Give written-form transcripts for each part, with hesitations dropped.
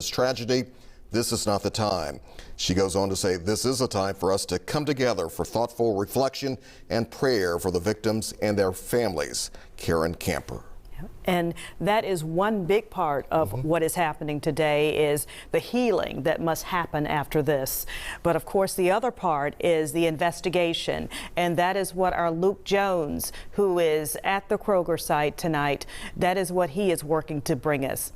This tragedy, this is not the time. She goes on to say, this is a time for us to come together for thoughtful reflection and prayer for the victims and their families. Karen Camper. And that is one big part of what is happening today, is the healing that must happen after this. But of course, the other part is the investigation. And that is what our Luke Jones, who is at the Kroger site tonight, that is what he is working to bring us.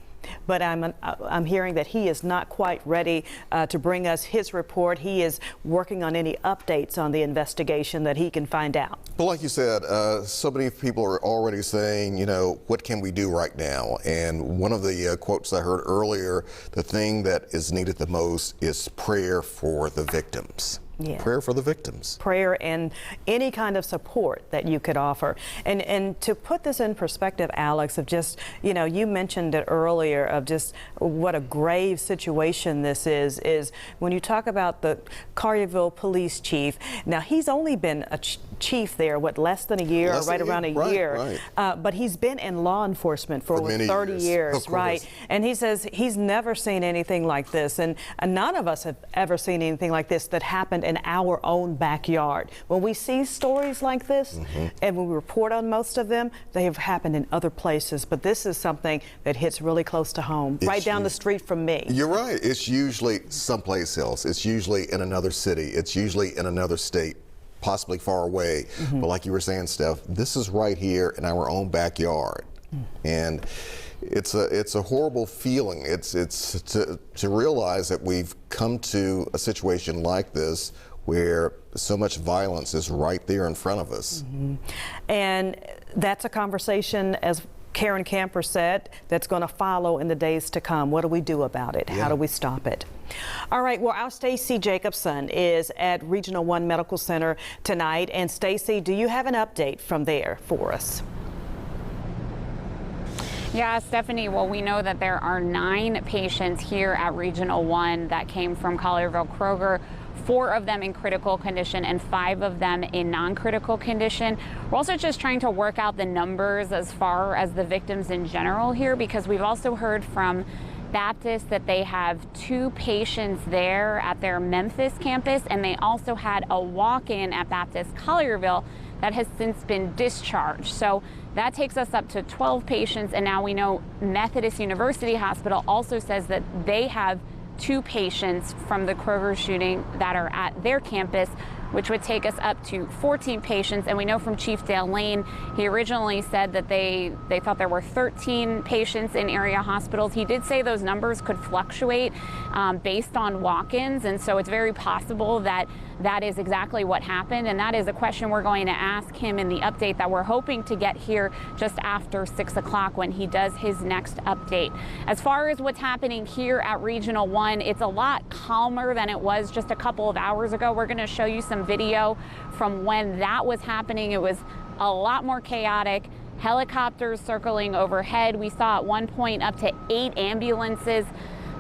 But I'm hearing that he is not quite ready to bring us his report. He is working on any updates on the investigation that he can find out. Well, like you said, so many people are already saying, you know, what can we do right now? And one of the quotes I heard earlier, the thing that is needed the most is prayer for the victims. Yeah. Prayer for the victims. Prayer and any kind of support that you could offer. And to put this in perspective, Alex, of just, you know, you mentioned it earlier of just what a grave situation this is when you talk about the Collierville police chief. Now, he's only been a chief there, what, less than a year, or right around a year. Right. But he's been in law enforcement for over 30 years, right? And he says he's never seen anything like this. And none of us have ever seen anything like this that happened in our own backyard. When we see stories like this, and when we report on most of them, they have happened in other places. But this is something that hits really close to home, right down the street from me. You're right. It's usually someplace else. It's usually in another city. It's usually in another state, possibly far away. But like you were saying, Steph, this is right here in our own backyard. And it's a horrible feeling. It's to realize that we've come to a situation like this where so much violence is right there in front of us. And that's a conversation, as Karen Camper said, that's going to follow in the days to come. What do we do about it? How do we stop it? All right, well, our Stacey Jacobson is at Regional One Medical Center tonight. And Stacey, do you have an update from there for us? Yeah, Stephanie, well, we know that there are 9 patients here at Regional One that came from Collierville Kroger, 4 of them in critical condition and 5 of them in non-critical condition. We're also just trying to work out the numbers as far as the victims in general here, because we've also heard from Baptist that they have 2 patients there at their Memphis campus, and they also had a walk-in at Baptist Collierville that has since been discharged. So that takes us up to 12 patients, and now we know Methodist University Hospital also says that they have 2 patients from the Kroger shooting that are at their campus, which would take us up to 14 patients. And we know from Chief Dale Lane, he originally said that they thought there were 13 patients in area hospitals. He did say those numbers could fluctuate based on walk-ins, and so it's very possible that that is exactly what happened, and that is a question we're going to ask him in the update that we're hoping to get here just after 6 o'clock when he does his next update. As far as what's happening here at Regional One, it's a lot calmer than it was just a couple of hours ago. We're going to show you some video from when that was happening. It was a lot more chaotic. Helicopters circling overhead. We saw at one point up to 8 ambulances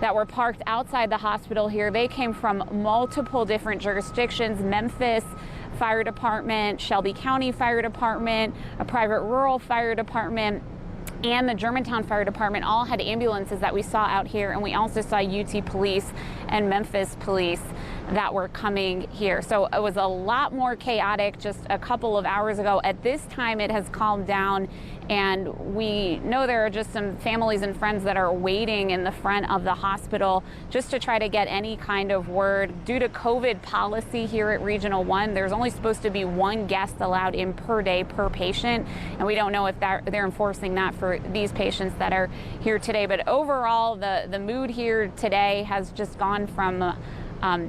that were parked outside the hospital here. They came from multiple different jurisdictions: Memphis Fire Department, Shelby County Fire Department, a private rural fire department, and the Germantown Fire Department all had ambulances that we saw out here. And we also saw UT Police and Memphis Police that were coming here. So it was a lot more chaotic just a couple of hours ago. At this time, it has calmed down, and we know there are just some families and friends that are waiting in the front of the hospital just to try to get any kind of word. Due to COVID policy here at Regional One, there's only supposed to be 1 guest allowed in per day per patient, and we don't know if they're enforcing that for these patients that are here today. But overall, the mood here today has just gone from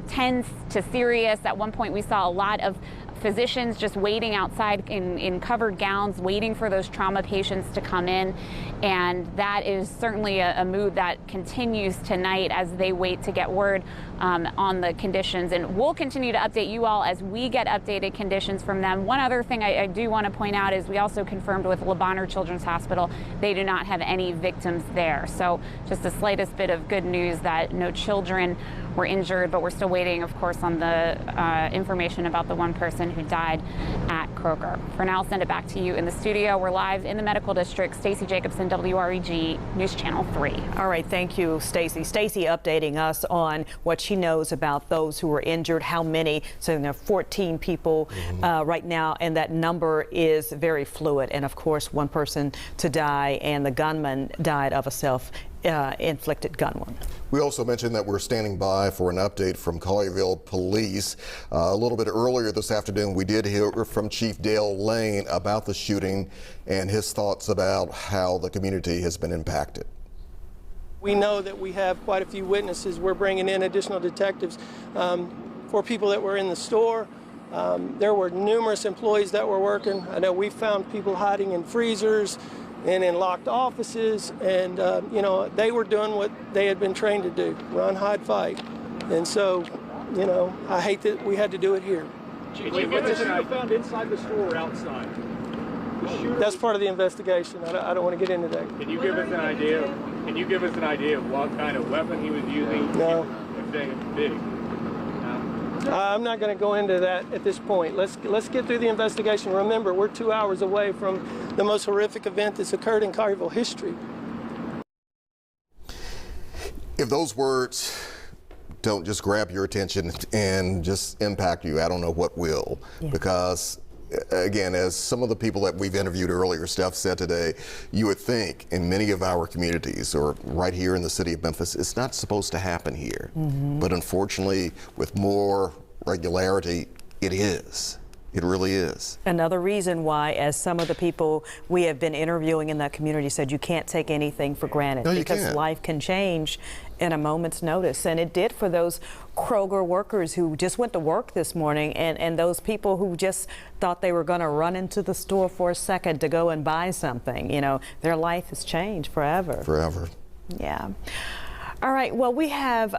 tense to serious. At one point, we saw a lot of physicians just waiting outside in covered gowns, waiting for those trauma patients to come in. And that is certainly a mood that continues tonight as they wait to get word on the conditions. And we'll continue to update you all as we get updated conditions from them. One other thing I do want to point out is we also confirmed with Le Bonheur Children's Hospital, they do not have any victims there. So just the slightest bit of good news that no children were injured, but we're still waiting, of course, on the information about the 1 person who died at Kroger. For now, I'll send it back to you in the studio. We're live in the medical district. Stacey Jacobson, WREG News Channel 3. All right, thank you, Stacey. Stacey updating us on what she knows about those who were injured, how many. So there are 14 people right now, and that number is very fluid. And of course, one person to die, and the gunman died of a self-inflicted gun wound. We also mentioned that we're standing by for an update from Collierville Police. A little bit earlier this afternoon, we did hear from Chief Dale Lane about the shooting and his thoughts about how the community has been impacted. We know that we have quite a few witnesses. We're bringing in additional detectives for people that were in the store. There were numerous employees that were working. I know we found people hiding in freezers and in locked offices, and you know, they were doing what they had been trained to do: run, hide, fight. And so, you know, I hate that we had to do it here. What was found inside the store or outside? That's part of the investigation. I don't want to get into that. Can you give us an idea? Can you give us an idea of what kind of weapon he was using? No. If they big. I'm not going to go into that at this point. Let's get through the investigation. Remember, we're 2 hours away from the most horrific event that's occurred in Collierville history. If those words don't just grab your attention and just impact you, I don't know what will. Yeah. Because again, as some of the people that we've interviewed earlier, Steph said today, you would think in many of our communities, or right here in the city of Memphis, it's not supposed to happen here. But unfortunately, with more regularity, it is. It really is. Another reason why, as some of the people we have been interviewing in that community said, you can't take anything for granted. No, because can't. Life can change in a moment's notice. And it did for those Kroger workers who just went to work this morning, and those people who just thought they were going to run into the store for a second to go and buy something. You know, their life has changed forever. Forever. Yeah. All right, well, we have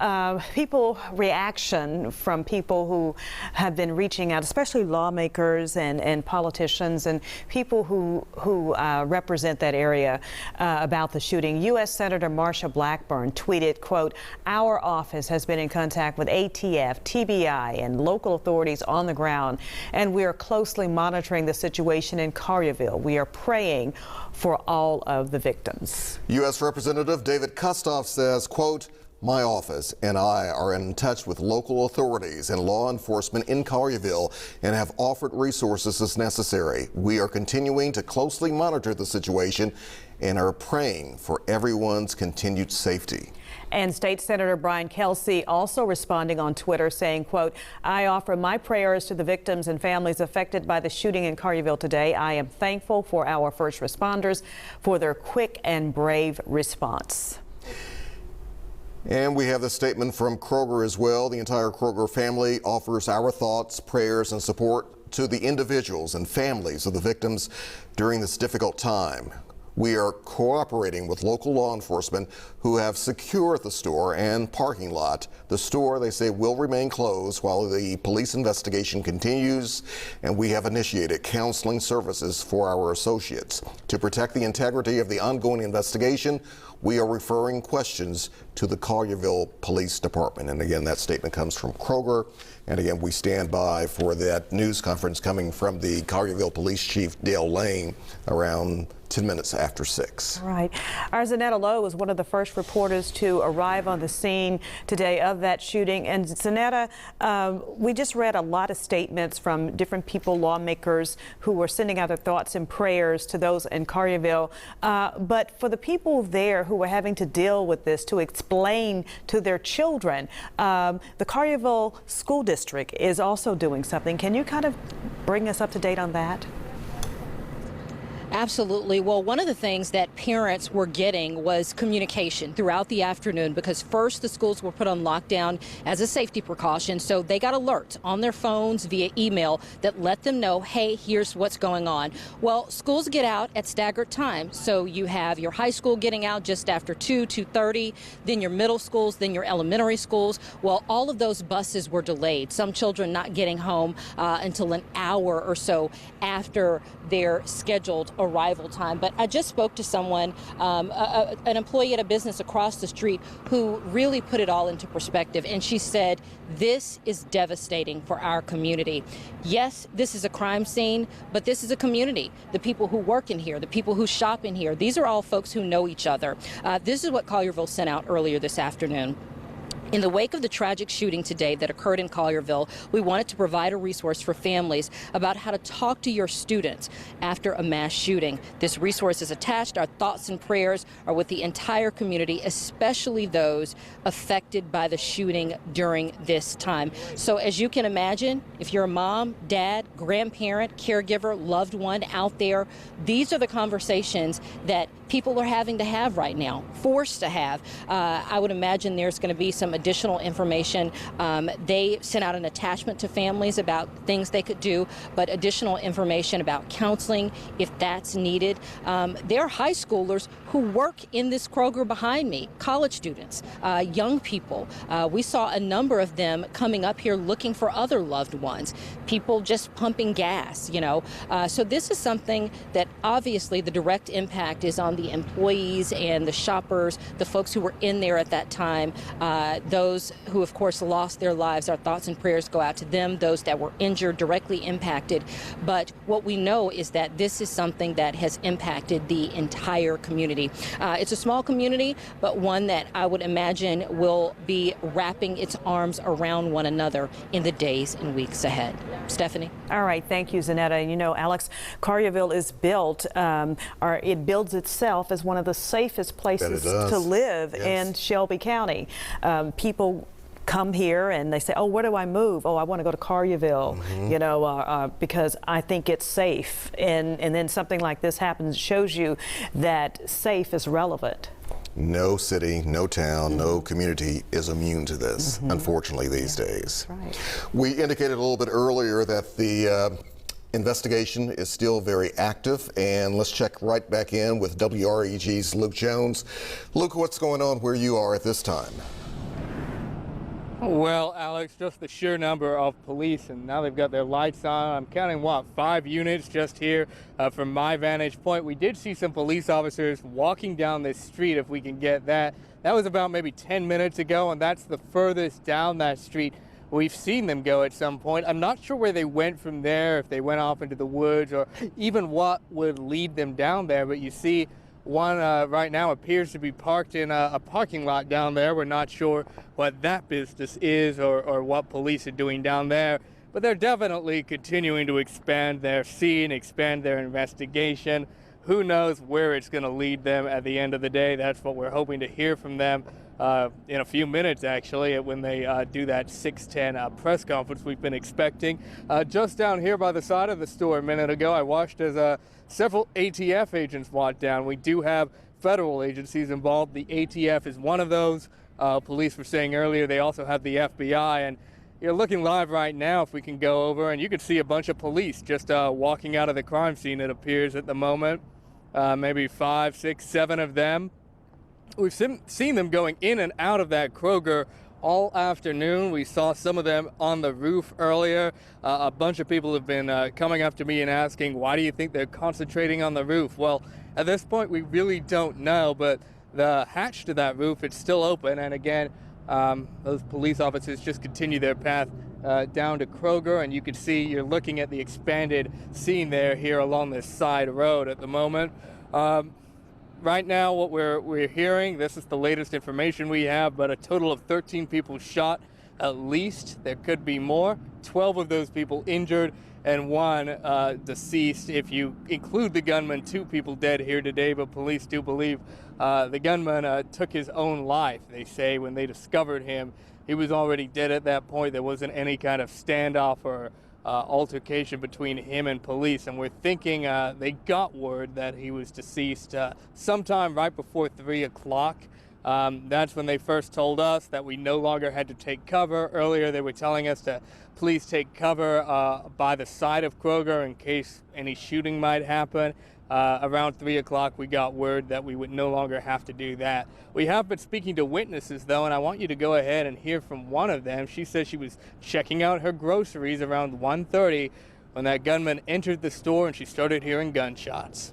reaction from people who have been reaching out, especially lawmakers and politicians and people who represent that area about the shooting. U.S. Senator Marsha Blackburn tweeted, quote, "Our office has been in contact with ATF, TBI, and local authorities on the ground, and we are closely monitoring the situation in Collierville. We are praying for all of the victims." U.S. Representative David Kustoff says, quote, "My office and I are in touch with local authorities and law enforcement in Collierville and have offered resources as necessary. We are continuing to closely monitor the situation and are praying for everyone's continued safety." And State Senator Brian Kelsey also responding on Twitter saying, quote, "I offer my prayers to the victims and families affected by the shooting in Collierville today. I am thankful for our first responders for their quick and brave response." And we have the statement from Kroger as well. The entire Kroger family offers our thoughts, prayers, and support to the individuals and families of the victims during this difficult time. We are cooperating with local law enforcement who have secured the store and parking lot. The store, they say, will remain closed while the police investigation continues, and we have initiated counseling services for our associates. To protect the integrity of the ongoing investigation, we are referring questions to the Collierville Police Department. And again, that statement comes from Kroger. And again, we stand by for that news conference coming from the Collierville Police Chief Dale Lane around 10 minutes after 6. All right. Our Zanetta Lowe was one of the first reporters to arrive on the scene today of that shooting. And Zanetta, we just read a lot of statements from different people, lawmakers, who were sending out their thoughts and prayers to those in Collierville. But for the people there who were having to deal with this, to explain to their children, the Collierville School District is also doing something. Can you kind of bring us up to date on that? Absolutely. Well, one of the things that parents were getting was communication throughout the afternoon, because first the schools were put on lockdown as a safety precaution. So they got alerts on their phones via email that let them know, hey, here's what's going on. Well, schools get out at staggered times. So you have your high school getting out just after 2:30, then your middle schools, then your elementary schools. Well, all of those buses were delayed. Some children not getting home until an hour or so after their scheduled arrival. arrival time. But I just spoke to someone, an employee at a business across the street, who really put it all into perspective. And she said, this is devastating for our community. Yes, this is a crime scene, but this is a community. The people who work in here, the people who shop in here, these are all folks who know each other. This is what Collierville sent out earlier this afternoon. In the wake of the tragic shooting today that occurred in Collierville, we wanted to provide a resource for families about how to talk to your students after a mass shooting. This resource is attached. Our thoughts and prayers are with the entire community, especially those affected by the shooting during this time. So as you can imagine, if you're a mom, dad, grandparent, caregiver, loved one out there, these are the conversations that people are having to have right now, forced to have. I would imagine there's going to be some additional information. They sent out an attachment to families about things they could do, but additional information about counseling if that's needed. There are high schoolers who work in this Kroger behind me, college students, young people. We saw a number of them coming up here looking for other loved ones, people just pumping gas, you know. So this is something that obviously the direct impact is on the employees and the shoppers, the folks who were in there at that time, those who, of course, lost their lives. Our thoughts and prayers go out to them, those that were injured, directly impacted. But what we know is that this is something that has impacted the entire community. It's a small community, but one that I would imagine will be wrapping its arms around one another in the days and weeks ahead. Stephanie? All right, thank you, Zanetta. You know, Alex, Collierville is built, or it builds itself as one of the safest places to live in Shelby County. People come here and they say, oh, where do I move? Oh, I want to go to Collierville, you know, because I think it's safe. And then something like this happens, shows you that safe is relevant. No city, no town, no community is immune to this, unfortunately, these days. Right. We indicated a little bit earlier that the investigation is still very active, and let's check right back in with WREG's Luke Jones. Luke, what's going on where you are at this time? Well, Alex, just the sheer number of police, and now they've got their lights on. I'm counting, 5 units just here from my vantage point. We did see some police officers walking down this street, if we can get that. That was about maybe 10 minutes ago, and that's the furthest down that street we've seen them go at some point. I'm not sure where they went from there, if they went off into the woods, or even what would lead them down there, but you see one right now appears to be parked in a parking lot down there. We're not sure what that business is or what police are doing down there, but they're definitely continuing to expand their scene, expand their investigation. Who knows where it's going to lead them at the end of the day? That's what we're hoping to hear from them in a few minutes, actually, when they do that 6:10 press conference we've been expecting. Just down here by the side of the store a minute ago, I watched as several ATF agents walked down. We do have federal agencies involved. The ATF is one of those. Police were saying earlier they also have the FBI, and you're looking live right now if we can go over, and you can see a bunch of police just walking out of the crime scene, it appears, at the moment. Maybe 5, 6, 7 of them. We've seen them going in and out of that Kroger all afternoon. We saw some of them on the roof earlier. A bunch of people have been coming up to me and asking, why do you think they're concentrating on the roof? Well, at this point, we really don't know, but the hatch to that roof, it's still open. And again, those police officers just continue their path down to Kroger, and you can see you're looking at the expanded scene there here along this side road at the moment. Right now, what we're hearing, this is the latest information we have, but a total of 13 people shot at least. There could be more. 12 of those people injured and 1 deceased. If you include the gunman, 2 people dead here today, but police do believe the gunman took his own life. They say when they discovered him, he was already dead at that point. There wasn't any kind of standoff or altercation between him and police, and we're thinking they got word that he was deceased sometime right before 3 o'clock. That's when they first told us that we no longer had to take cover. Earlier they were telling us to please take cover by the side of Kroger in case any shooting might happen. Around 3 o'clock we got word that we would no longer have to do that. We have been speaking to witnesses though, and I want you to go ahead and hear from one of them. She says she was checking out her groceries around 1:30 when that gunman entered the store and she started hearing gunshots.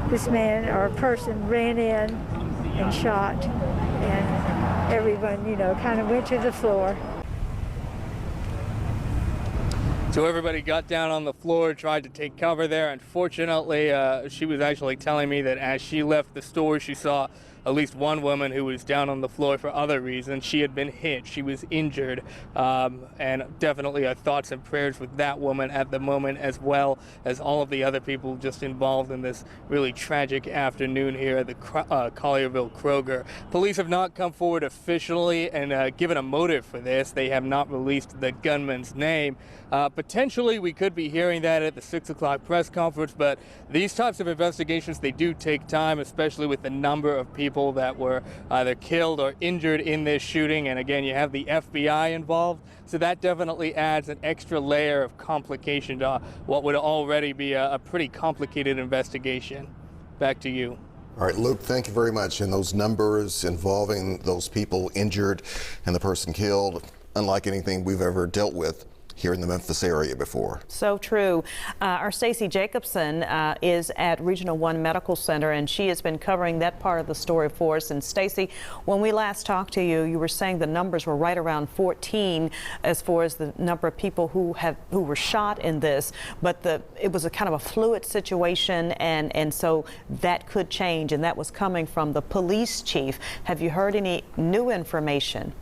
this man or person ran in and shot, and everyone, kind of went to the floor. So everybody got down on the floor, tried to take cover there. Unfortunately, she was actually telling me that as she left the store, she saw at least one woman who was down on the floor for other reasons. She had been hit, she was injured, and definitely our thoughts and prayers with that woman at the moment, as well as all of the other people just involved in this really tragic afternoon here at the Collierville Kroger. Police have not come forward officially and given a motive for this. They have not released the gunman's name. Potentially we could be hearing that at the 6 o'clock press conference, but these types of investigations, they do take time, especially with the number of people that were either killed or injured in this shooting. And again, you have the FBI involved, so that definitely adds an extra layer of complication to what would already be a pretty complicated investigation. Back to you. All right, Luke, thank you very much. And those numbers involving those people injured and the person killed, unlike anything we've ever dealt with here in the Memphis area before. So true. Our Stacey Jacobson is at Regional One Medical Center, and she has been covering that part of the story for us. And Stacey, when we last talked to you, you were saying the numbers were right around 14 as far as the number of people who were shot in this, but it was a kind of a fluid situation, and so that could change, and that was coming from the police chief. Have you heard any new information?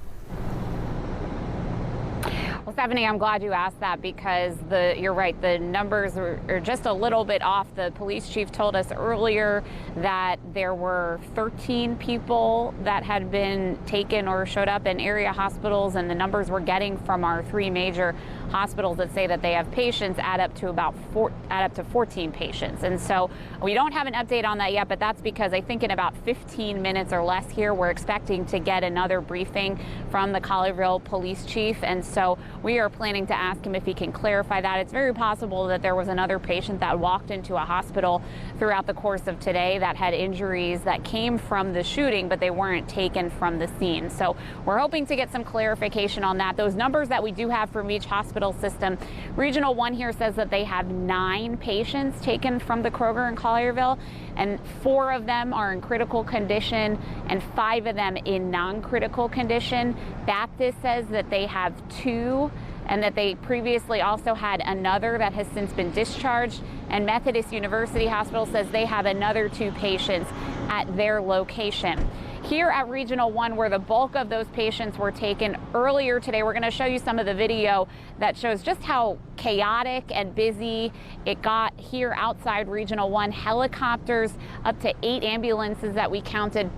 Well, Stephanie, I'm glad you asked that, because you're right, the numbers are just a little bit off. The police chief told us earlier that there were 13 people that had been taken or showed up in area hospitals, and the numbers we're getting from our 3 major hospitals that say that they have patients add up to 14 patients. And so we don't have an update on that yet, but that's because I think in about 15 minutes or less here, we're expecting to get another briefing from the Collierville police chief. And so we are planning to ask him if he can clarify that. It's very possible that there was another patient that walked into a hospital throughout the course of today that had injuries that came from the shooting, but they weren't taken from the scene. So we're hoping to get some clarification on that. Those numbers that we do have from each hospital system, Regional One here says that they have 9 patients taken from the Kroger in Collierville, and 4 of them are in critical condition and 5 of them in non-critical condition. Baptist says that they have 2, and that they previously also had another that has since been discharged. And Methodist University Hospital says they have another 2 patients at their location. Here at Regional One, where the bulk of those patients were taken earlier today, we're going to show you some of the video that shows just how chaotic and busy it got here outside Regional One. Helicopters, up to 8 ambulances that we counted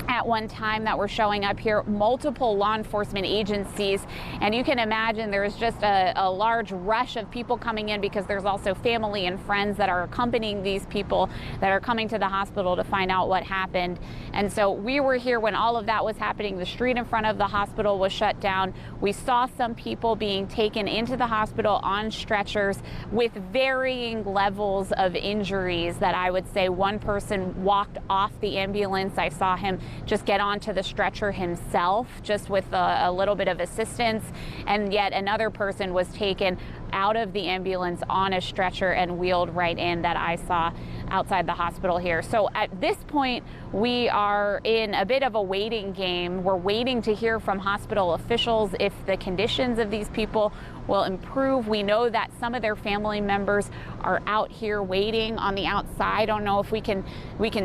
at one time that were showing up here, multiple law enforcement agencies, and you can imagine there's just a large rush of people coming in, because there's also family and friends that are accompanying these people that are coming to the hospital to find out what happened. And so we were here when all of that was happening. The street in front of the hospital was shut down. We saw some people being taken into the hospital on stretchers with varying levels of injuries. That I would say one person walked off the ambulance. I saw him just get onto the stretcher himself, just with a little bit of assistance, and yet another person was taken out of the ambulance on a stretcher and wheeled right in, that I saw outside the hospital here. So at this point, we are in a bit of a waiting game. We're waiting to hear from hospital officials if the conditions of these people will improve. We know that some of their family members are out here waiting on the outside. I don't know if we can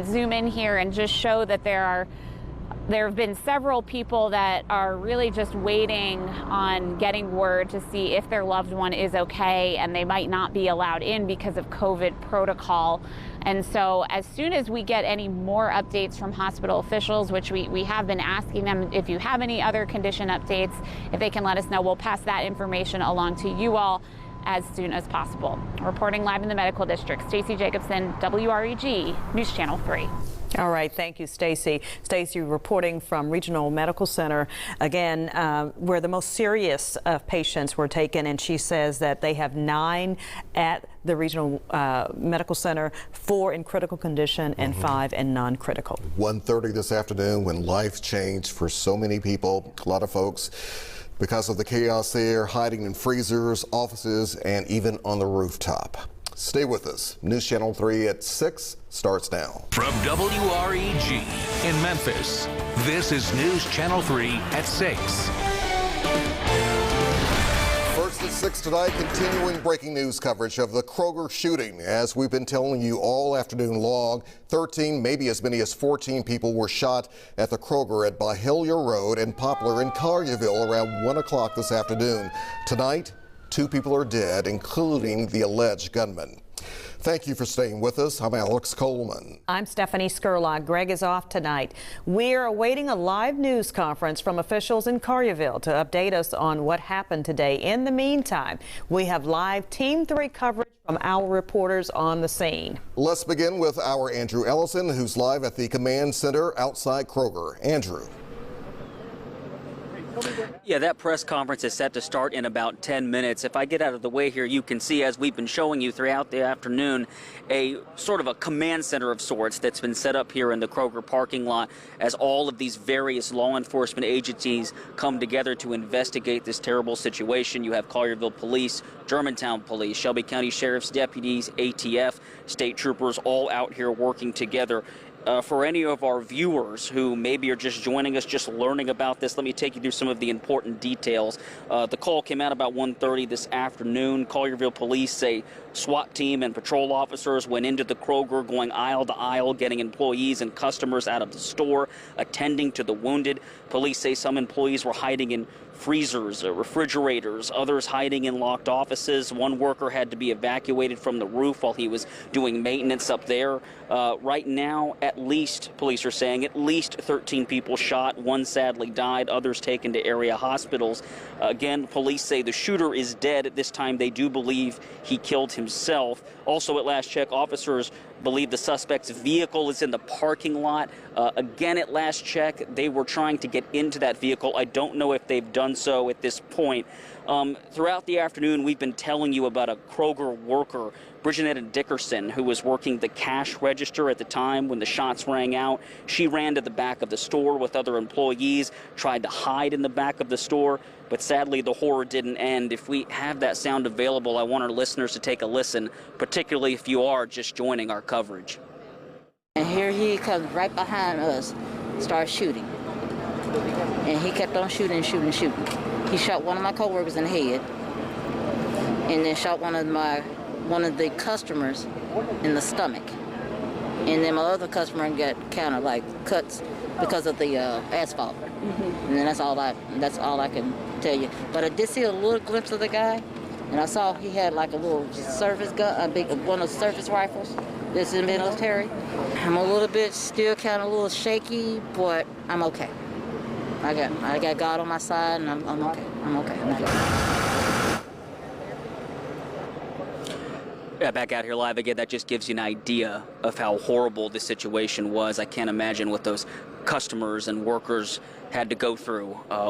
zoom in here and just show that there have been several people that are really just waiting on getting word to see if their loved one is okay, and they might not be allowed in because of COVID protocol. And so as soon as we get any more updates from hospital officials, which we have been asking them, if you have any other condition updates, if they can let us know, we'll pass that information along to you all as soon as possible. Reporting live in the medical district, Stacey Jacobson, WREG News Channel 3. All right, thank you, Stacey. Stacey reporting from Regional Medical Center, again, where the most serious patients were taken, and she says that they have 9 at the Regional Medical Center, 4 in critical condition and 5 in non-critical. 1:30 this afternoon, when life changed for so many people, a lot of folks, because of the chaos there, hiding in freezers, offices, and even on the rooftop. Stay with us. News Channel 3 at 6 starts now. From WREG in Memphis, this is News Channel 3 at 6. First at 6 tonight, continuing breaking news coverage of the Kroger shooting. As we've been telling you all afternoon long, 13, maybe as many as 14 people were shot at the Kroger at Byhalia Road and Poplar in Collierville around 1 o'clock this afternoon. Tonight, 2 people are dead, including the alleged gunman. Thank you for staying with us. I'm Alex Coleman. I'm Stephanie Skurlock. Greg is off tonight. We're awaiting a live news conference from officials in Collierville to update us on what happened today. In the meantime, we have live Team 3 coverage from our reporters on the scene. Let's begin with our Andrew Ellison, who's live at the command center outside Kroger. Andrew. Yeah, that press conference is set to start in about 10 minutes. If I get out of the way here, you can see, as we've been showing you throughout the afternoon, a sort of a command center of sorts that's been set up here in the Kroger parking lot as all of these various law enforcement agencies come together to investigate this terrible situation. You have Collierville Police, Germantown Police, Shelby County Sheriff's deputies, ATF, state troopers, all out here working together. For any of our viewers who maybe are just joining us, just learning about this, let me take you through some of the important details. The call came out about 1:30 this afternoon. Collierville Police say SWAT team and patrol officers went into the Kroger, going aisle to aisle, getting employees and customers out of the store, attending to the wounded. Police say some employees were hiding in freezers, refrigerators, others hiding in locked offices. One worker had to be evacuated from the roof while he was doing maintenance up there. Right now, at least, police are saying, at least 13 people shot. One sadly died, others taken to area hospitals. Again, police say the shooter is dead. At this time, they do believe he killed himself. Also, at last check, officers believe the suspect's vehicle is in the parking lot. Again, at last check, they were trying to get into that vehicle. I don't know if they've done so at this point. Throughout the afternoon, we've been telling you about a Kroger worker, Bridgenetta Dickerson, who was working the cash register at the time when the shots rang out. She ran to the back of the store with other employees, tried to hide in the back of the store, but sadly the horror didn't end. If we have that sound available, I want our listeners to take a listen, particularly if you are just joining our coverage. And here he comes right behind us, starts shooting. And he kept on shooting. He shot one of my coworkers in the head, and then shot one of the customers in the stomach. And then my other customer got kind of like cuts because of the asphalt. And then that's all I can tell you. But I did see a little glimpse of the guy, and I saw he had like a little service gun, one of the service rifles that's in the military. I'm a little bit still kind of a little shaky, but I'm okay. I got God on my side, and I'm okay. I'm good. Yeah, back out here live again, that just gives you an idea of how horrible the situation was. I can't imagine what those customers and workers had to go through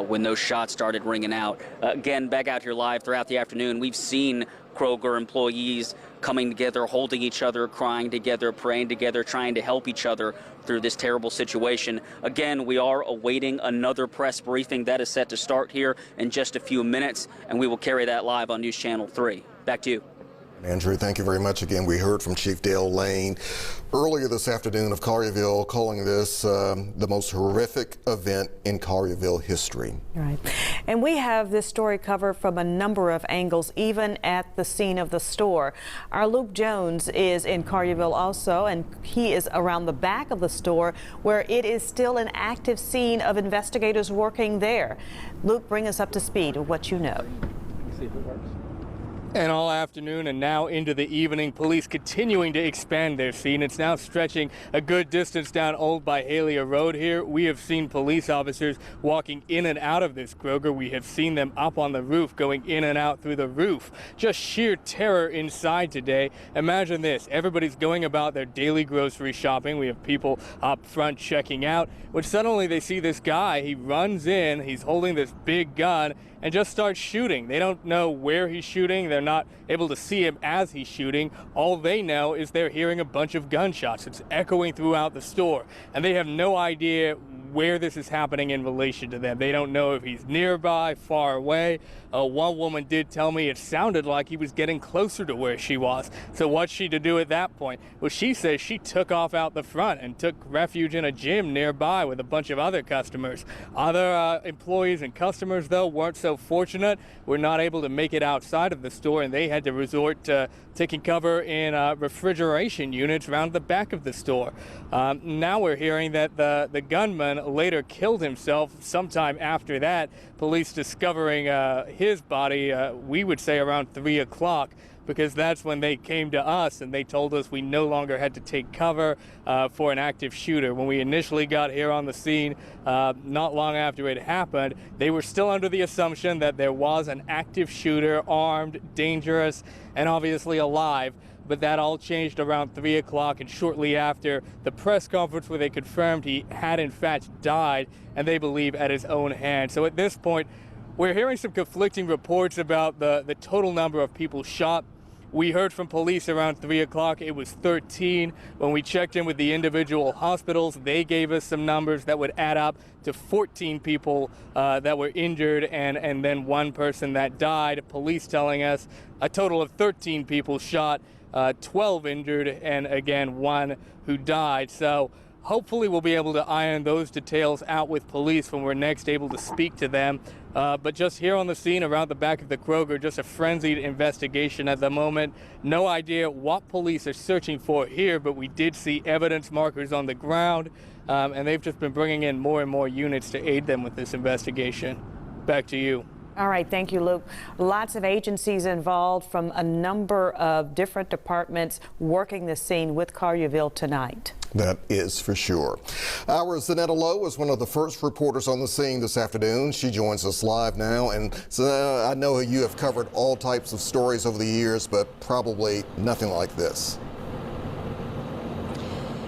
when those shots started ringing out. Again, back out here live throughout the afternoon, we've seen Kroger employees coming together, holding each other, crying together, praying together, trying to help each other through this terrible situation. Again, we are awaiting another press briefing that is set to start here in just a few minutes, and we will carry that live on News Channel 3. Back to you. Andrew, thank you very much again. We heard from Chief Dale Lane earlier this afternoon of Collierville, calling this the most horrific event in Collierville history. Right. And we have this story covered from a number of angles, even at the scene of the store. Our Luke Jones is in Collierville also, and he is around the back of the store where it is still an active scene of investigators working there. Luke, bring us up to speed of what you know. See if it works. And all afternoon and now into the evening, police continuing to expand their scene. It's now stretching a good distance down Old Byhalia Road here. We have seen police officers walking in and out of this Kroger. We have seen them up on the roof, going in and out through the roof. Just sheer terror inside today. Imagine this. Everybody's going about their daily grocery shopping. We have people up front checking out, when suddenly they see this guy. He runs in, he's holding this big gun, and just starts shooting. They don't know where he's shooting. They're not able to see him as he's shooting. All they know is they're hearing a bunch of gunshots. It's echoing throughout the store, and they have no idea where this is happening in relation to them. They don't know if he's nearby, far away. One woman did tell me it sounded like he was getting closer to where she was. So what's she to do at that point? Well, she says she took off out the front and took refuge in a gym nearby with a bunch of other customers. Other employees and customers, though, weren't so fortunate. Were not able to make it outside of the store, and they had to resort to taking cover in refrigeration units around the back of the store. Now we're hearing that the gunman later killed himself sometime after that. Police discovering his body, we would say around 3 o'clock, because that's when they came to us and they told us we no longer had to take cover for an active shooter. When we initially got here on the scene, not long after it happened, they were still under the assumption that there was an active shooter, armed, dangerous, and obviously alive. But that all changed around 3 o'clock, and shortly after the press conference where they confirmed he had in fact died, and they believe at his own hand. So at this point, we're hearing some conflicting reports about the total number of people shot. We heard from police around 3 o'clock it was 13. When we checked in with the individual hospitals, they gave us some numbers that would add up to 14 people that were injured and then one person that died. Police telling us a total of 13 people shot, 12 injured, and again, one who died. So hopefully we'll be able to iron those details out with police when we're next able to speak to them. But just here on the scene around the back of the Kroger, just a frenzied investigation at the moment. No idea what police are searching for here, but we did see evidence markers on the ground, and they've just been bringing in more and more units to aid them with this investigation. Back to you. All right, thank you, Luke. Lots of agencies involved from a number of different departments working the scene with Collierville tonight. That is for sure. Our Zanetta Lowe was one of the first reporters on the scene this afternoon. She joins us live now. And I know you have covered all types of stories over the years, but probably nothing like this.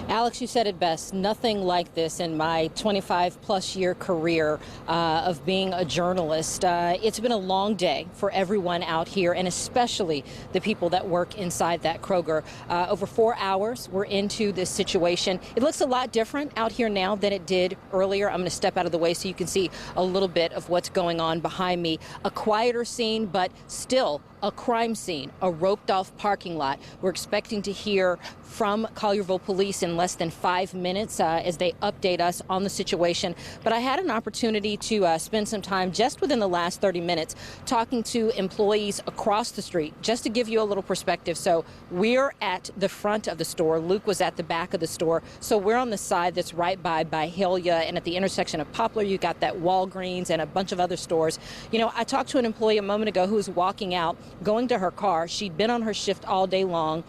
Alex, you said it best. Nothing like this in my 25-plus year career of being a journalist. It's been a long day for everyone out here, and especially the people that work inside that Kroger. Over 4 hours, we're into this situation. It looks a lot different out here now than it did earlier. I'm going to step out of the way so you can see a little bit of what's going on behind me. A quieter scene, but still a crime scene, a roped-off parking lot. We're expecting to hear from Collierville Police in less than 5 minutes as they update us on the situation. But I had an opportunity to spend some time just within the last 30 minutes talking to employees across the street, just to give you a little perspective. So we're at the front of the store. Luke was at the back of the store. So we're on the side that's right by Byhalia, and at the intersection of Poplar, you got that Walgreens and a bunch of other stores. You know, I talked to an employee a moment ago who was walking out, going to her car. She'd been on her shift all day long.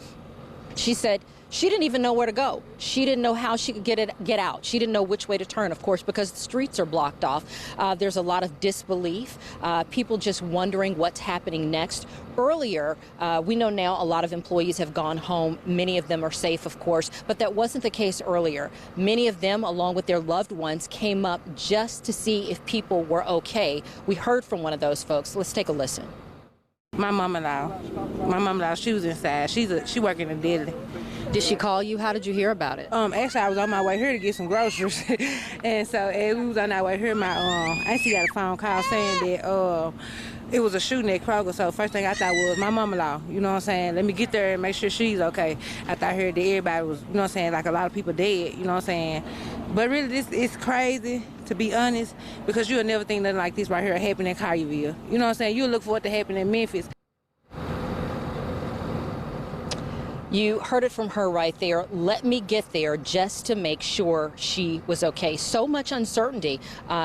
She said she didn't even know where to go. She didn't know how she could get out. She didn't know which way to turn, of course, because the streets are blocked off. There's a lot of disbelief, people just wondering what's happening next. Earlier, we know now a lot of employees have gone home. Many of them are safe, of course, but that wasn't the case earlier. Many of them, along with their loved ones, came up just to see if people were okay. We heard from one of those folks. Let's take a listen. My mom-in-law, she was inside. She working in deli. Did she call you? How did you hear about it? Actually, I was on my way here to get some groceries, and so as we was on our way here, my auntie got a phone call saying that it was a shooting at Kroger. So first thing I thought was my mom-in-law. You know what I'm saying? Let me get there and make sure she's okay. After I heard that everybody was, you know what I'm saying, like a lot of people dead. You know what I'm saying? But really, this is crazy, to be honest, because you'll never think nothing like this right here happened in Collierville. You know what I'm saying? You'll look for it to happen in Memphis. You heard it from her right there. Let me get there just to make sure she was okay. So much uncertainty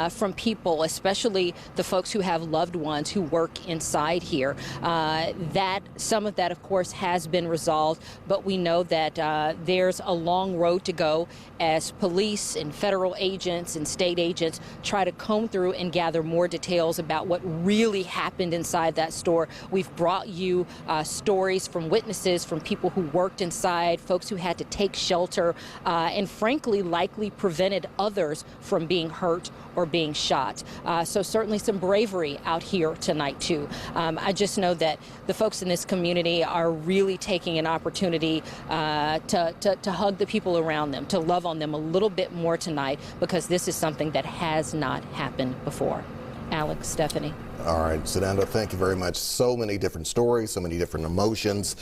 from people, especially the folks who have loved ones who work inside here. That some of that, of course, has been resolved, but we know that there's a long road to go as police and federal agents and state agents try to comb through and gather more details about what really happened inside that store. We've brought you stories from witnesses, from people who worked inside, folks who had to take shelter, and frankly likely prevented others from being hurt or being shot. So certainly some bravery out here tonight too. I just know that the folks in this community are really taking an opportunity to hug the people around them, to love on them a little bit more tonight, because this is something that has not happened before. Alex, Stephanie. All right, Sunanda, thank you very much. So many different stories, so many different emotions,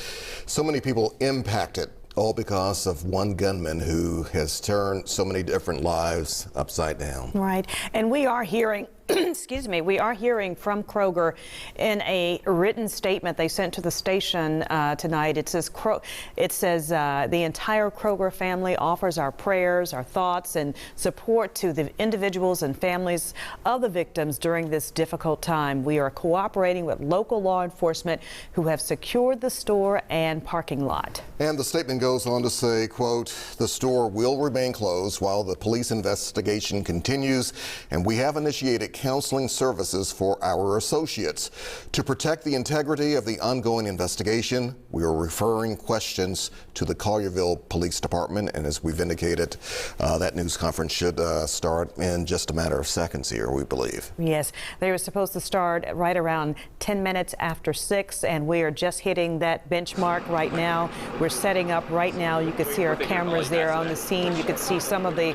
so many people impacted, all because of one gunman who has turned so many different lives upside down. Right, and we are hearing excuse me, we are hearing from Kroger in a written statement they sent to the station tonight. It says the entire Kroger family offers our prayers, our thoughts, and support to the individuals and families of the victims during this difficult time. We are cooperating with local law enforcement who have secured the store and parking lot. And the statement goes on to say, quote, "The store will remain closed while the police investigation continues, and we have initiated counseling services for our associates. To protect the integrity of the ongoing investigation, we are referring questions to the Collierville Police Department." And as we've indicated, that news conference should start in just a matter of seconds here, we believe. Yes, they were supposed to start right around 10 minutes after 6, and we are just hitting that benchmark right now. We're setting up right now. You can see our cameras there on the scene. You can see some of the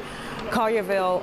Collierville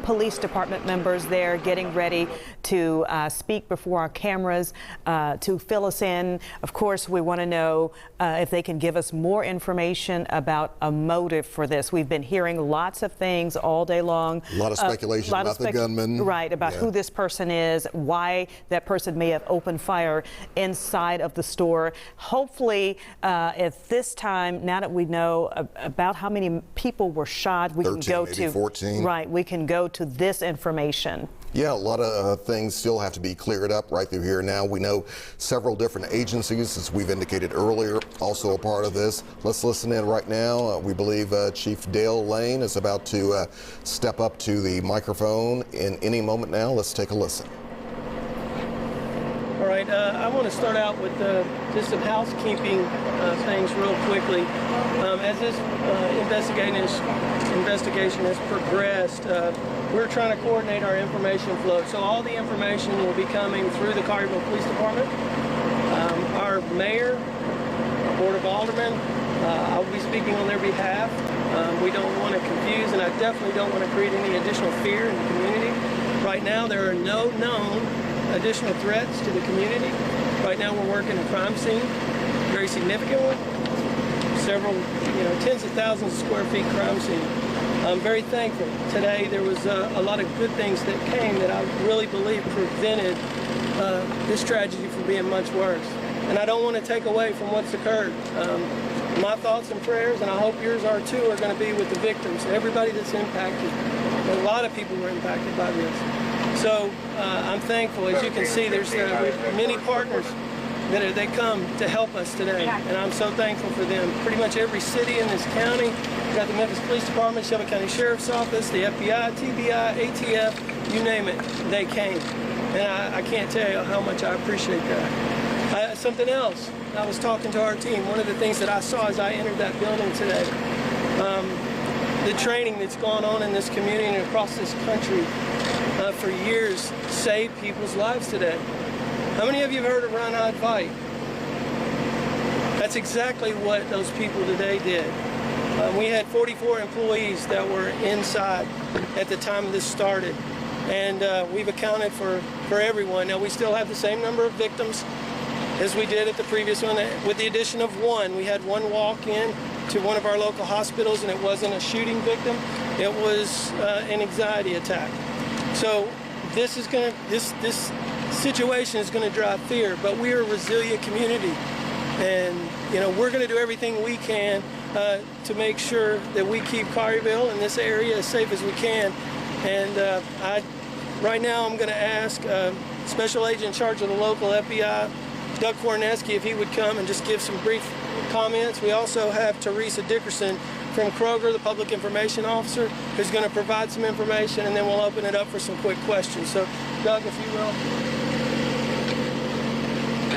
Police Department members there getting ready to speak before our cameras to fill us in. Of course, we want to know if they can give us more information about a motive for this. We've been hearing lots of things all day long. A lot of speculation about the gunman. Right, about who this person is, why that person may have opened fire inside of the store. Hopefully, if this time, now that we know about how many people were shot, we 13, can go maybe to 14. Right, we can go to this information. Yeah, a lot of things still have to be cleared up right through here now. We know several different agencies, as we've indicated earlier, also a part of this. Let's listen in right now. We believe Chief Dale Lane is about to step up to the microphone in any moment now. Let's take a listen. All right, I want to start out with just some housekeeping things real quickly. As this investigation has progressed, we're trying to coordinate our information flow. So all the information will be coming through the Collierville Police Department. Our mayor, our board of aldermen, I'll be speaking on their behalf. We don't want to confuse, and I definitely don't want to create any additional fear in the community. Right now, there are no known additional threats to the community. Right now, we're working a crime scene, very significant one. Several, tens of thousands of square feet crime scene. I'm very thankful. Today there was a lot of good things that came that I really believe prevented this tragedy from being much worse. And I don't want to take away from what's occurred. My thoughts and prayers, and I hope yours are too, are going to be with the victims, everybody that's impacted. A lot of people were impacted by this. So I'm thankful. As you can see, there's many partners that come to help us today, and I'm so thankful for them. Pretty much every city in this county, we've got the Memphis Police Department, Shelby County Sheriff's Office, the FBI, TBI, ATF, you name it, they came. And I can't tell you how much I appreciate that. Something else, I was talking to our team. One of the things that I saw as I entered that building today, the training that's gone on in this community and across this country for years saved people's lives today. How many of you have heard of Run, Hide, Fight? That's exactly what those people today did. We had 44 employees that were inside at the time this started, and we've accounted for everyone. Now, we still have the same number of victims as we did at the previous one, with the addition of one. We had one walk-in to one of our local hospitals, and it wasn't a shooting victim. It was an anxiety attack. So this situation is going to drive fear, but we are a resilient community, and we're going to do everything we can to make sure that we keep Collierville and this area as safe as we can. And right now I'm going to ask Special Agent in charge of the local FBI, Doug Korneski, if he would come and just give some brief comments. We also have Teresa Dickerson from Kroger, the Public Information Officer, who's going to provide some information, and then we'll open it up for some quick questions. So, Doug, if you will.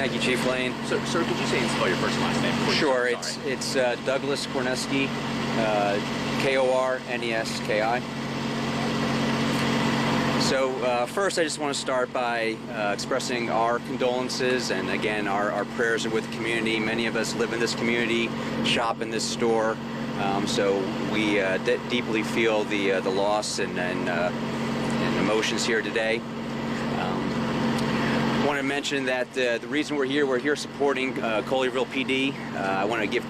Thank you, Chief Lane. So, sir, could you say and spell your first and last name? Sure, it's Douglas Korneski, Korneski. So first, I just want to start by expressing our condolences, and again, our prayers are with the community. Many of us live in this community, shop in this store, so we deeply feel the loss and emotions here today. I want to mention that the reason we're here supporting Colleyville PD. I want to give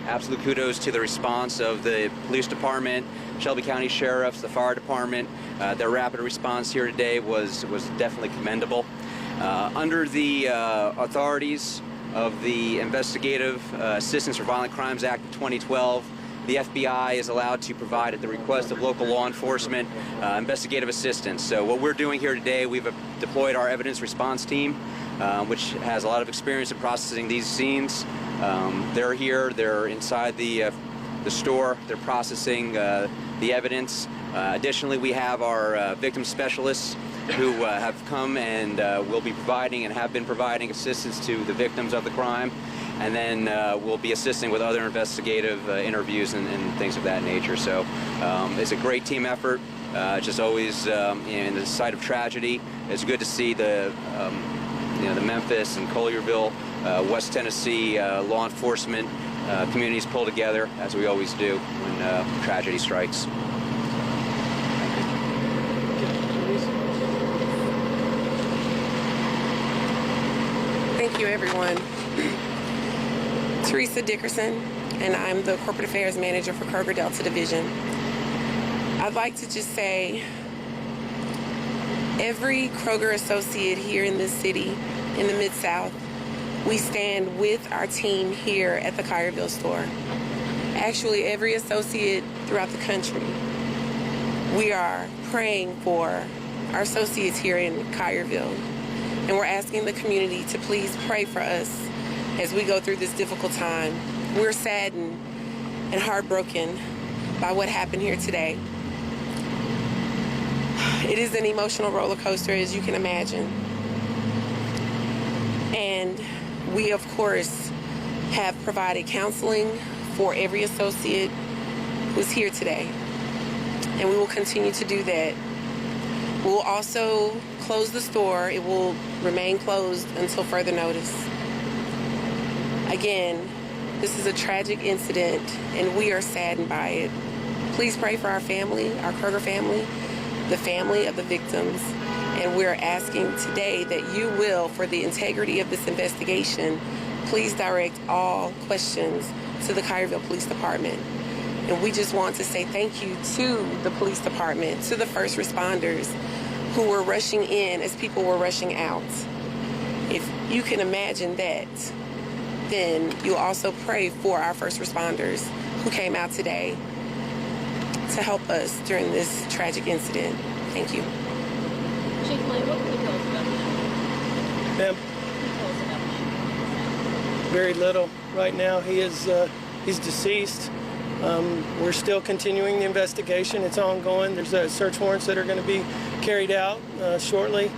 absolute kudos to the response of the police department, Shelby County Sheriffs, the fire department. Their rapid response here today was definitely commendable. Under the authorities of the Investigative Assistance for Violent Crimes Act of 2012, the FBI is allowed to provide, at the request of local law enforcement, investigative assistance. So what we're doing here today, we've deployed our evidence response team, which has a lot of experience in processing these scenes. They're here, they're inside the store, they're processing the evidence. Additionally, we have our victim specialists who have come and will be providing and have been providing assistance to the victims of the crime. And then we'll be assisting with other investigative interviews and things of that nature. So it's a great team effort. Just always in the site of tragedy. It's good to see the Memphis and Collierville, West Tennessee law enforcement communities pull together, as we always do when tragedy strikes. Thank you, everyone. Teresa Dickerson, and I'm the Corporate Affairs Manager for Kroger Delta Division. I'd like to just say every Kroger associate here in this city, in the Mid-South, we stand with our team here at the Collierville store. Actually, every associate throughout the country. We are praying for our associates here in Collierville, and we're asking the community to please pray for us as we go through this difficult time. We're saddened and heartbroken by what happened here today. It is an emotional roller coaster, as you can imagine. And we, of course, have provided counseling for every associate who's here today. And we will continue to do that. We'll also close the store. It will remain closed until further notice. Again, this is a tragic incident, and we are saddened by it. Please pray for our family, our Kroger family, the family of the victims, and we're asking today that you will, for the integrity of this investigation, please direct all questions to the Collierville Police Department. And we just want to say thank you to the police department, to the first responders who were rushing in as people were rushing out. If you can imagine that, then you'll also pray for our first responders who came out today to help us during this tragic incident. Thank you. Chief Lane, what can you tell us about Ma'am? Very little. Right now, he's deceased. We're still continuing the investigation. It's ongoing. There's search warrants that are going to be carried out shortly.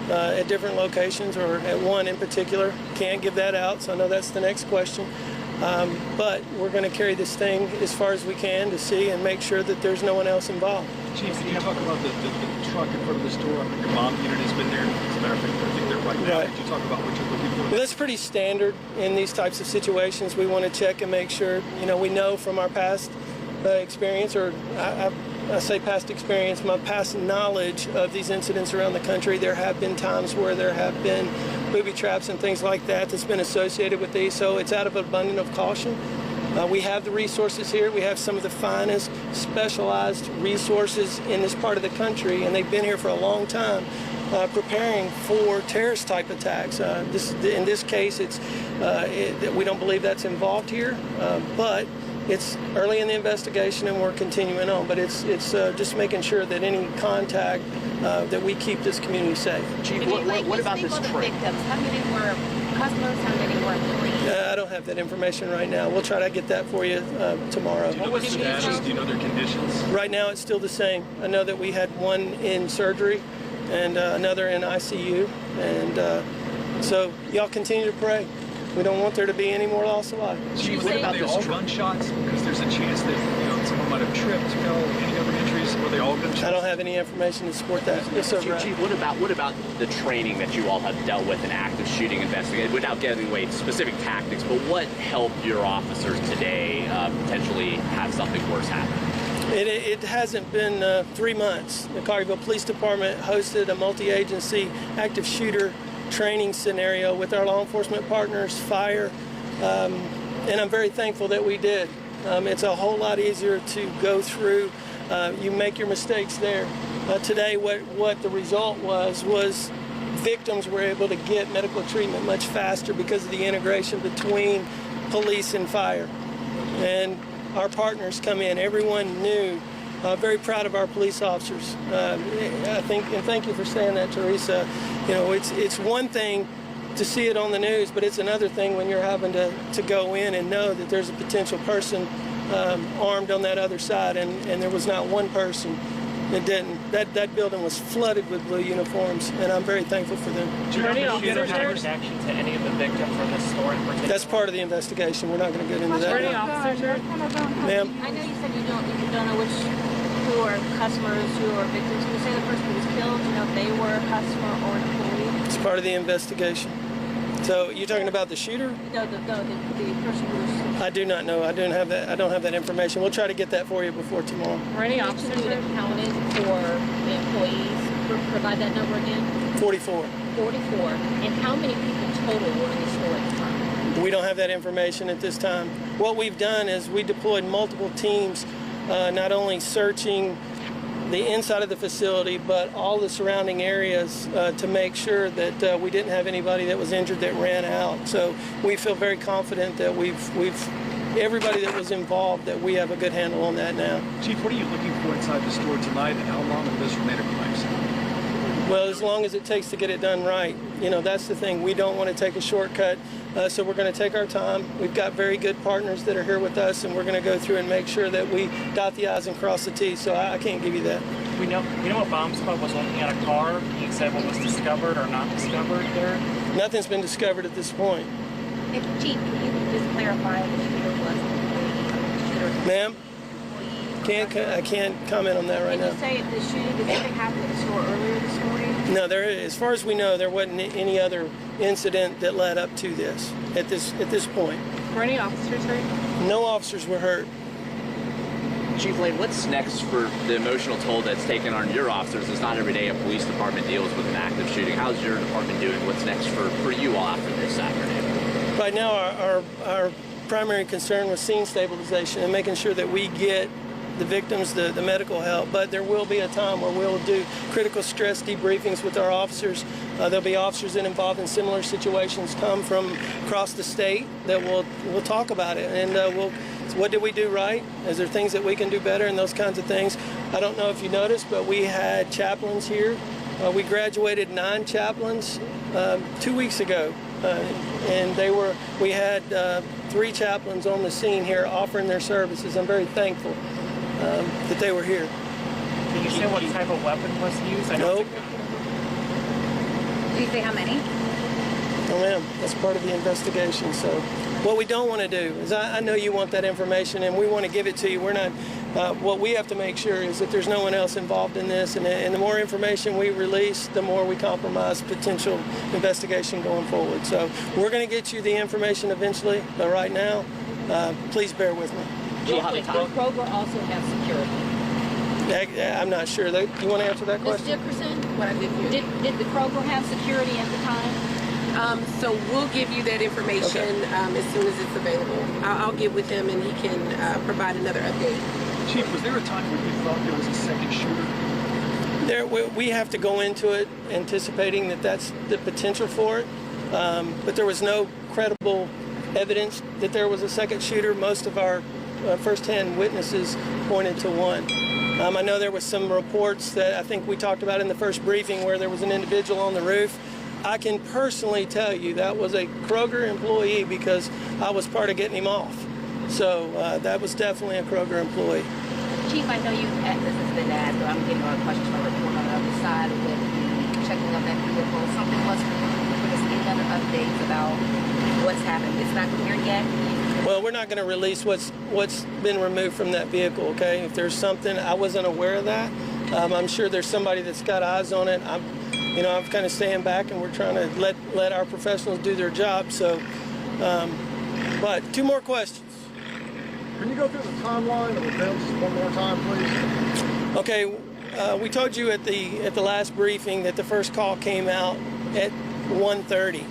At different locations, or at one in particular. Can't give that out, so I know that's the next question. But we're going to carry this thing as far as we can to see and make sure that there's no one else involved. Chief, can you talk about the truck in front of the store? Your mom unit has been there. As a matter of fact, I think they're right now. Right. Could you talk about what you're looking for? Well, that's pretty standard in these types of situations. We want to check and make sure, we know from our past experience, or I say past experience, my past knowledge of these incidents around the country. There have been times where there have been booby traps and things like that that's been associated with these, so it's out of abundance of caution. We have the resources here. We have some of the finest specialized resources in this part of the country, and they've been here for a long time preparing for terrorist type attacks. In this case, we don't believe that's involved here, but it's early in the investigation and we're continuing on, but it's just making sure that any contact, that we keep this community safe. Chief, what about this trip? How many were customers? How many were employees? I don't have that information right now. We'll try to get that for you tomorrow. Do you know the status? Do you know their conditions? Right now, it's still the same. I know that we had one in surgery and another in ICU, and So y'all continue to pray. We don't want there to be any more loss of life. Chief, what about this gunshots? Because there's a chance that someone might have tripped. Any other injuries? Were they all gunshots? I don't have any information to support that. Yes, sir. Brad. Chief, what about the training that you all have dealt with in active shooting investigation, without getting away specific tactics, but what helped your officers today potentially have something worse happen? It hasn't been 3 months. The Collierville Police Department hosted a multi-agency active shooter training scenario with our law enforcement partners, fire, and I'm very thankful that we did. It's a whole lot easier to go through. You make your mistakes there. Today, what the result was victims were able to get medical treatment much faster because of the integration between police and fire. And our partners come in. Everyone knew. Very proud of our police officers. I think, and thank you for saying that, Teresa. You know, it's one thing to see it on the news, but it's another thing when you're having to go in and know that there's a potential person armed on that other side, and there was not one person that didn't. That building was flooded with blue uniforms, and I'm very thankful for them. Do you have any connection to any of the victims from this store in particular? That's part of the investigation. We're not going to get into that. Were any officers here? Ma'am? I know you said you don't know who are customers, who are victims. Can you say the person who was killed, you know, if they were a customer or an employee? It's part of the investigation. So you're talking about the shooter? No, the person who was... I do not know. I don't have that information. We'll try to get that for you before tomorrow. Were any officers that counted for the employees? Provide that number again. 44. 44. And how many people total were in the store at the time? We don't have that information at this time. What we've done is we deployed multiple teams, not only searching the inside of the facility, but all the surrounding areas to make sure that we didn't have anybody that was injured that ran out. So we feel very confident that we've everybody that was involved, that we have a good handle on that now. Chief, what are you looking for inside the store tonight, and how long will this remain in place? Well, as long as it takes to get it done right. You know, that's the thing. We don't want to take a shortcut, so we're going to take our time. We've got very good partners that are here with us, and we're going to go through and make sure that we dot the I's and cross the T's, so I can't give you that. We know what bomb squad was looking at a car. Can you say what was discovered or not discovered there? Nothing's been discovered at this point. If Chief, can you just clarify the shooter was an employee? Ma'am? I can't comment on that right now. Did you say the shooting, did anything happen at the store earlier this morning? No, as far as we know, there wasn't any other incident that led up to this at this point. Were any officers hurt? No officers were hurt. Chief Lane, what's next for the emotional toll that's taken on your officers? It's not every day a police department deals with an active shooting. How's your department doing? What's next for you all after this Saturday? Right now, our primary concern was scene stabilization and making sure that we get the victims the medical help, but there will be a time where we'll do critical stress debriefings with our officers. There'll be officers that involved in similar situations come from across the state that we'll talk about it, and what did we do right? Is there things that we can do better, and those kinds of things? I don't know if you noticed, but we had chaplains here. We graduated 9 chaplains 2 weeks ago, and we had 3 chaplains on the scene here offering their services. I'm very thankful that they were here. Did you say what type of weapon was used? Nope. Did you say how many? Oh, ma'am, that's part of the investigation. So what we don't want to do is, I know you want that information, and we want to give it to you. We're not. What we have to make sure is that there's no one else involved in this, and the more information we release, the more we compromise potential investigation going forward. So we're going to get you the information eventually, but right now, please bear with me. Did Kroger also have security? I'm not sure. You want to answer that question? Ms. Dickerson, did the Kroger have security at the time? So we'll give you that information as soon as it's available. I'll get with him and he can provide another update. Chief, was there a time when you thought there was a second shooter? We have to go into it anticipating that that's the potential for it, but there was no credible evidence that there was a second shooter. Most of our first-hand witnesses pointed to one. I know there was some reports that I think we talked about in the first briefing where there was an individual on the roof. I can personally tell you that was a Kroger employee because I was part of getting him off. So that was definitely a Kroger employee. Chief, I know this has been asked, but I'm getting a question from a report on the other side with checking on that vehicle. Something was reported with any other updates about what's happened? It's not clear yet. Well, we're not going to release what's been removed from that vehicle, okay? If there's something, I wasn't aware of that. I'm sure there's somebody that's got eyes on it. I'm kind of staying back, and we're trying to let our professionals do their job. So, but 2 more questions. Can you go through the timeline of events one more time, please? Okay, we told you at the last briefing that the first call came out at 1:30.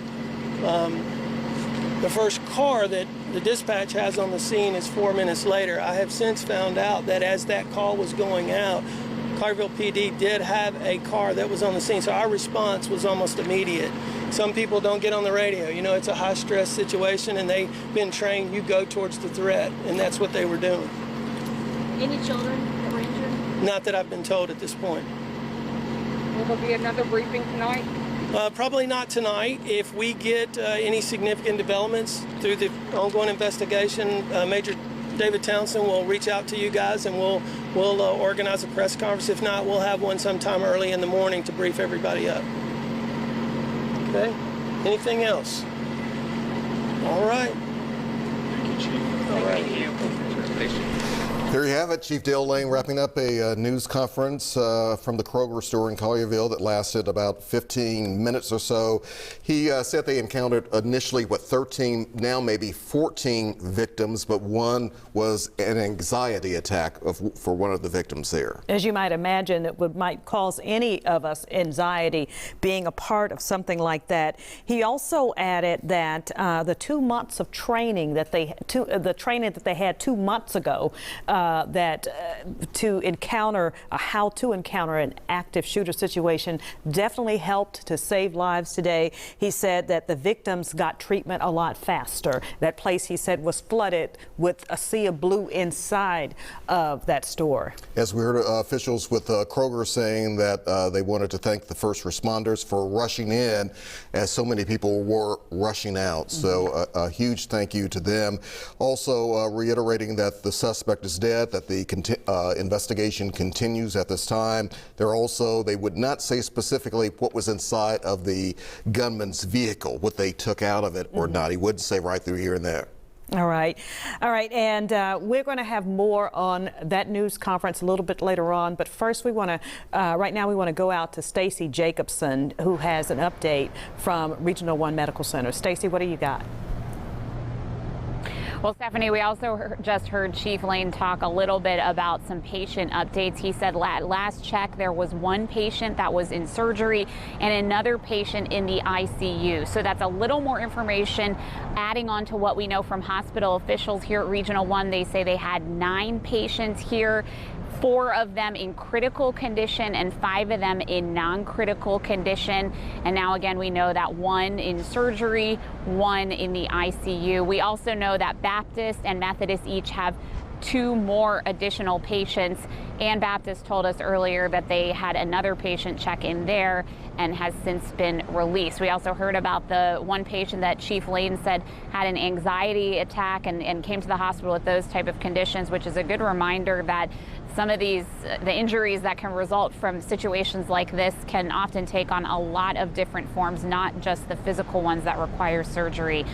The first car that the dispatch has on the scene is 4 minutes later. I have since found out that as that call was going out, Collierville PD did have a car that was on the scene, so our response was almost immediate. Some people don't get on the radio. You know, it's a high-stress situation, and they've been trained, you go towards the threat, and that's what they were doing. Any children that were injured? Not that I've been told at this point. Will there be another briefing tonight? Probably not tonight. If we get any significant developments through the ongoing investigation, Major David Townsend will reach out to you guys, and we'll organize a press conference. If not, we'll have one sometime early in the morning to brief everybody up. Okay? Anything else? All right. Thank you, Chief. All right. Thank you. Thanks, Chief. There you have it. Chief Dale Lane wrapping up a news conference from the Kroger store in Collierville that lasted about 15 minutes or so. He said they encountered initially, 13, now maybe 14 victims, but one was an anxiety attack for one of the victims there. As you might imagine, it might cause any of us anxiety being a part of something like that. He also added that the 2 months of training that the training that they had 2 months ago, to encounter how to encounter an active shooter situation definitely helped to save lives today. He said that the victims got treatment a lot faster. That place, he said, was flooded with a sea of blue inside of that store. As we heard officials with Kroger saying that they wanted to thank the first responders for rushing in as so many people were rushing out. So a huge thank you to them. Also reiterating that the suspect is dead, that the investigation continues at this time. They would not say specifically what was inside of the gunman's vehicle, what they took out of it or not. He wouldn't say right through here and there. All right. And we're going to have more on that news conference a little bit later on. But first, we want to, right now, we want to go out to Stacey Jacobson, who has an update from Regional One Medical Center. Stacey, what do you got? Well, Stephanie, we also just heard Chief Lane talk a little bit about some patient updates. He said last check there was one patient that was in surgery and another patient in the ICU. So that's a little more information adding on to what we know from hospital officials here at Regional One. They say they had 9 patients here, 4 of them in critical condition and 5 of them in non-critical condition. And now again, we know that 1 in surgery, 1 in the ICU. We also know that Baptist and Methodist each have 2 more additional patients. Ann Baptist told us earlier that they had another patient check in there and has since been released. We also heard about the one patient that Chief Lane said had an anxiety attack and came to the hospital with those type of conditions, which is a good reminder that some of the injuries that can result from situations like this can often take on a lot of different forms, not just the physical ones that require surgery.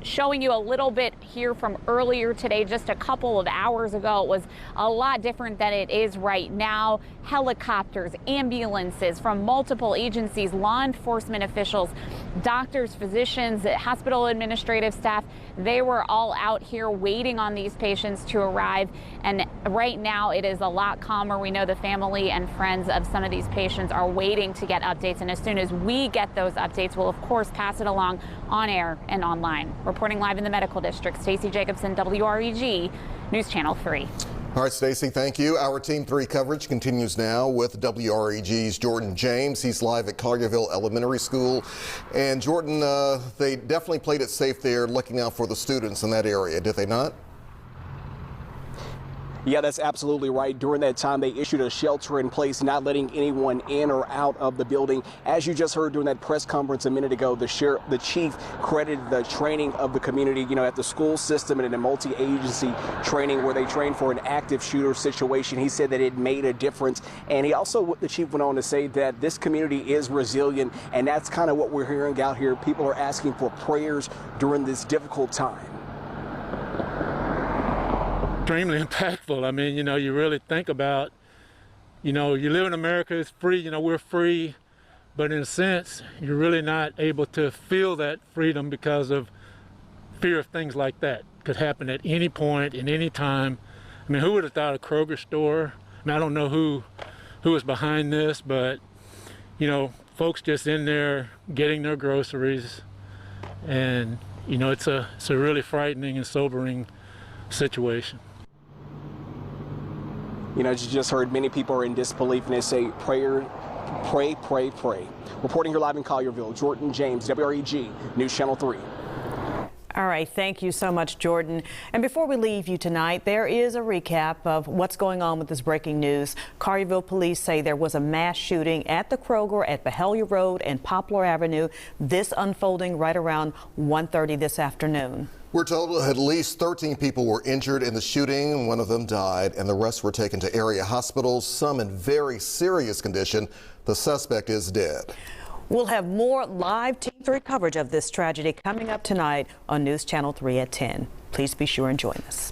Showing you a little bit here from earlier today, just a couple of hours ago, it was a lot different than it is right now. Helicopters, ambulances from multiple agencies, law enforcement officials, doctors, physicians, hospital administrative staff, they were all out here waiting on these patients to arrive. And right now it is a lot calmer. We know the family and friends of some of these patients are waiting to get updates. And as soon as we get those updates, we'll of course pass it along on air and online. Reporting live in the medical district, Stacey Jacobson, WREG, News Channel 3. All right, Stacey, thank you. Our Team 3 coverage continues now with WREG's Jordan James. He's live at Collierville Elementary School. And Jordan, they definitely played it safe there, looking out for the students in that area, did they not? Yeah, that's absolutely right. During that time, they issued a shelter in place, not letting anyone in or out of the building. As you just heard during that press conference a minute ago, the chief credited the training of the community, at the school system and in a multi-agency training where they train for an active shooter situation. He said that it made a difference. And the chief went on to say that this community is resilient, and that's kind of what we're hearing out here. People are asking for prayers during this difficult time. Extremely impactful. I mean, you really think about, you live in America, it's free, we're free, but in a sense, you're really not able to feel that freedom because of fear of things like that. Could happen at any point, in any time. I mean, who would have thought a Kroger store? I mean, I don't know who was behind this, but, folks just in there getting their groceries, and, it's a really frightening and sobering situation. As you just heard, many people are in disbelief and they say, pray, pray, pray. Reporting here live in Collierville, Jordan James, WREG, News Channel 3. All right, thank you so much, Jordan. And before we leave you tonight, there is a recap of what's going on with this breaking news. Collierville police say there was a mass shooting at the Kroger at Behalia Road and Poplar Avenue. This unfolding right around 1:30 this afternoon. We're told at least 13 people were injured in the shooting. One of them died, and the rest were taken to area hospitals, some in very serious condition. The suspect is dead. We'll have more live Team 3 coverage of this tragedy coming up tonight on News Channel 3 at 10. Please be sure and join us.